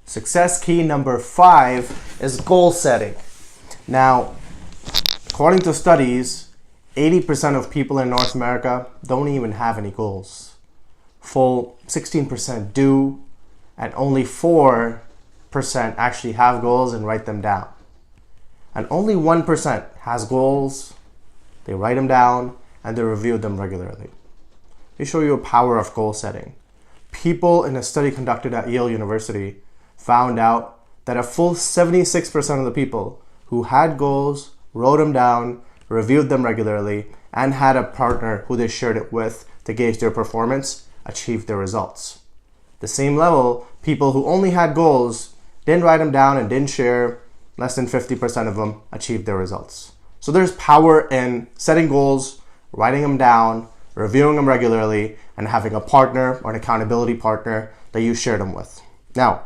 Success key number 5 is goal setting. Now, according to studies, 80% of people in North America don't even have any goals. Full 16% do, and only 4% actually have goals and write them down. And only 1% has goals, they write them down, and they review them regularly. Let me show you a power of goal setting. People in a study conducted at Yale University found out that a full 76% of the people who had goals, wrote them down, reviewed them regularly, and had a partner who they shared it with to gauge their performance, achieved their results. The same level, people who only had goals, didn't write them down and didn't share, less than 50% of them achieved their results. So there's power in setting goals, writing them down, reviewing them regularly, and having a partner or an accountability partner that you share them with. Now,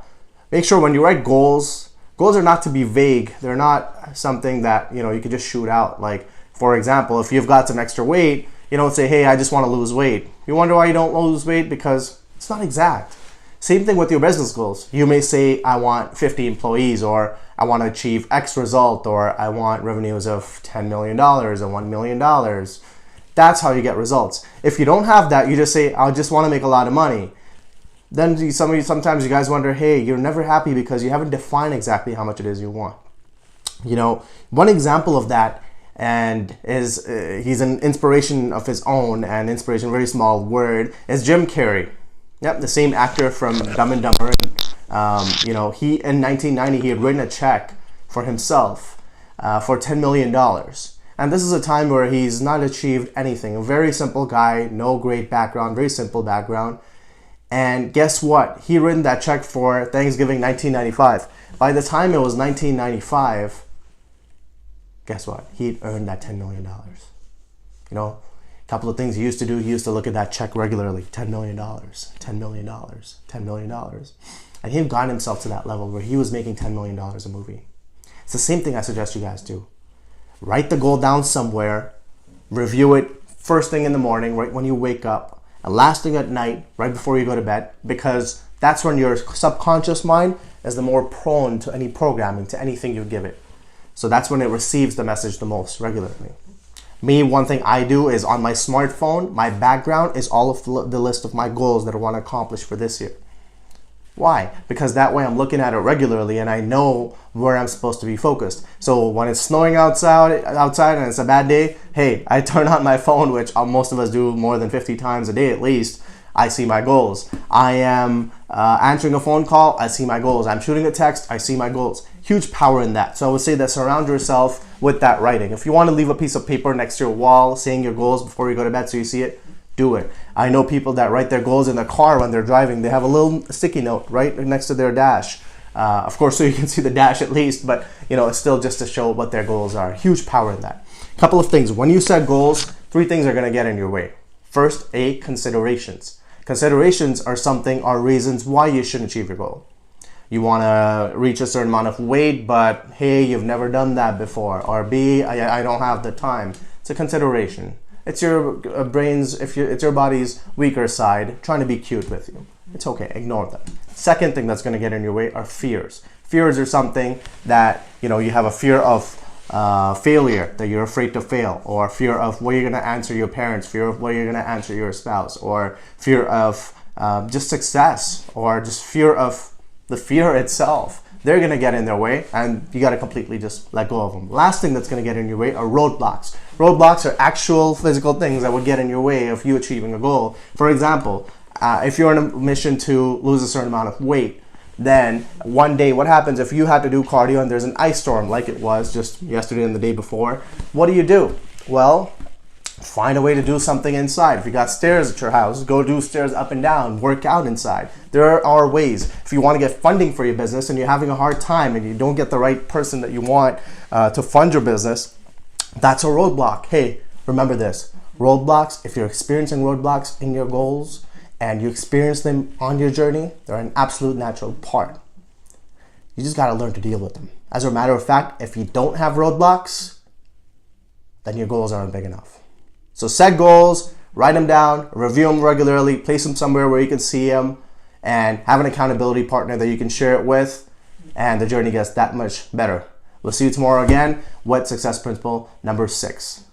make sure when you write goals are not to be vague. They're not something that, you can just shoot out. Like, for example, if you've got some extra weight, you don't say, hey, I just want to lose weight. You wonder why you don't lose weight? Because it's not exact. Same thing with your business goals. You may say, I want 50 employees, or I want to achieve X result, or I want revenues of $10 million or $1 million. That's how you get results. If you don't have that, you just say, I just want to make a lot of money. Then sometimes you guys wonder, hey, you're never happy because you haven't defined exactly how much it is you want. One example of that, and he's an inspiration of his own, and inspiration, very small word, is Jim Carrey. Yep, the same actor from Dumb and Dumber. He in 1990 he had written a check for himself for $10 million. And this is a time where he's not achieved anything. A very simple guy, no great background, very simple background. And guess what? He written that check for Thanksgiving 1995. By the time it was 1995, guess what? He'd earned that $10 million. A couple of things he used to do. He used to look at that check regularly. $10 million, $10 million, $10 million. And he had gotten himself to that level where he was making $10 million a movie. It's the same thing I suggest you guys do. Write the goal down somewhere, review it first thing in the morning, right when you wake up, and last thing at night, right before you go to bed, because that's when your subconscious mind is the more prone to any programming, to anything you give it. So that's when it receives the message the most regularly. Me, one thing I do is on my smartphone, my background is all of the list of my goals that I want to accomplish for this year. Why? Because that way I'm looking at it regularly and I know where I'm supposed to be focused. So when it's snowing outside and it's a bad day, hey, I turn on my phone, which most of us do more than 50 times a day at least. I see my goals. I am answering a phone call, I see my goals. I'm shooting a text, I see my goals. Huge power in that. So I would say that surround yourself with that writing. If you want to leave a piece of paper next to your wall saying your goals before you go to bed so you see it, do it. I know people that write their goals in the car when they're driving. They have a little sticky note right next to their dash. Of course, so you can see the dash at least, but it's still just to show what their goals are. Huge power in that. Couple of things. When you set goals, 3 things are going to get in your way. First, considerations. Considerations are reasons why you shouldn't achieve your goal. You want to reach a certain amount of weight, but hey, you've never done that before. Or B, I don't have the time. It's a consideration. It's your it's your body's weaker side trying to be cute with you. It's okay, ignore them. Second thing that's going to get in your way are fears. Fears are something that, you have a fear of failure, that you're afraid to fail, or fear of what you're going to answer your parents, fear of what you're going to answer your spouse, or fear of just success, or just fear of the fear itself. They're going to get in their way, and you got to completely just let go of them. Last thing that's going to get in your way are roadblocks. Roadblocks are actual physical things that would get in your way of you achieving a goal. For example, if you're on a mission to lose a certain amount of weight, then one day, what happens if you had to do cardio and there's an ice storm like it was just yesterday and the day before? What do? Well, find a way to do something inside. If you got stairs at your house, go do stairs up and down, work out inside. There are ways. If you want to get funding for your business and you're having a hard time and you don't get the right person that you want to fund your business, that's a roadblock. Hey, remember this. Roadblocks, if you're experiencing roadblocks in your goals and you experience them on your journey, they're an absolute natural part. You just got to learn to deal with them. As a matter of fact, if you don't have roadblocks, then your goals aren't big enough. So set goals, write them down, review them regularly, place them somewhere where you can see them, and have an accountability partner that you can share it with, and the journey gets that much better. We'll see you tomorrow again with success principle number 6.